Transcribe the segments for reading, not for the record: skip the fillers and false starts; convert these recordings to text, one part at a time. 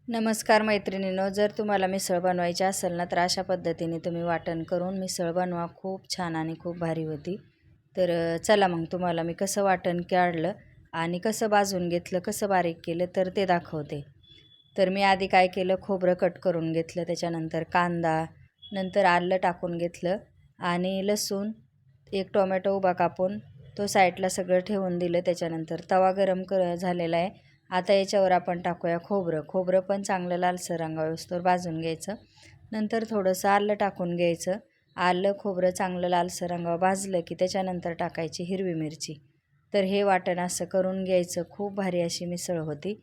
नमस्कार मैत्रिणींनो, जर तुम्हाला मिसळ बनवायची असेल ना तर अशा पद्धतीने तुम्ही वाटण करून मिसळ बनवा. खूप छान आणि खूप भारी होती. तर चला मग तुम्हाला मी कसं वाटण काढलं आणि कसं भाजून घेतलं, कसं बारीक केलं तर ते दाखवते. तर मी आधी काय केलं, खोबरं कट करून घेतलं, त्याच्यानंतर कांदा, नंतर आलं टाकून घेतलं आणि लसूण, एक टोमॅटो उभा कापून तो साईडला सगळं ठेवून दिलं. त्याच्यानंतर तवा गरम झालेला आहे. आता याच्यावर आपण टाकूया खोबरं पण चांगलं लालसर रंगावस्तोवर भाजून घ्यायचं. नंतर थोडंसं आलं टाकून घ्यायचं. आलं खोबरं चांगलं लालसर रंगावर भाजलं की त्याच्यानंतर टाकायची हिरवी मिरची. तर हे वाटण असं करून घ्यायचं. खूप भारी अशी मिसळ होती.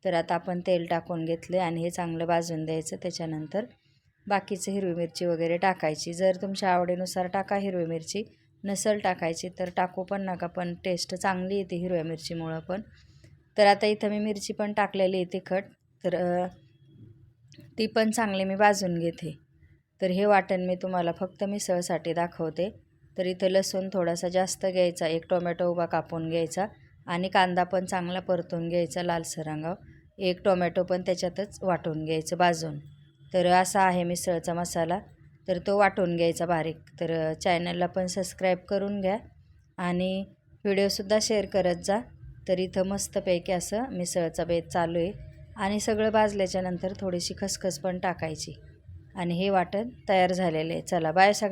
तर आता आपण तेल टाकून घेतले आणि हे चांगलं भाजून द्यायचं. त्याच्यानंतर बाकीचं हिरवी मिरची वगैरे टाकायची. जर तुमच्या आवडीनुसार टाका हिरवी मिरची, नसेल टाकायची तर टाकू पण नका, पण टेस्ट चांगली येते हिरव्या मिरचीमुळं पण. तर आता इथं मी मिरची पण टाकलेली आहे तिखट, तर ती पण चांगली मी भाजून घेते. तर हे वाटण मी तुम्हाला फक्त मिसळसाठी दाखवते. तर इथं लसूण थोडासा जास्त घ्यायचा, एक टोमॅटो उभा कापून घ्यायचा आणि कांदा पण चांगला परतून घ्यायचा लालसर रंगावर. एक टोमॅटो पण त्याच्यातच वाटून घ्यायचं भाजून. तर असा आहे मिसळचा मसाला. तर तो वाटून घ्यायचा बारीक. तर चॅनलला पण सबस्क्राईब करून घ्या आणि व्हिडिओसुद्धा शेअर करत जा. तर इथं मस्तपैकी असं मिसळचा बेत चालू आहे आणि सगळं भाजल्याच्या नंतर थोडीशी खसखस पण टाकायची आणि हे वाटण तयार झालेलं आहे. चला बाय सगळ्यांना.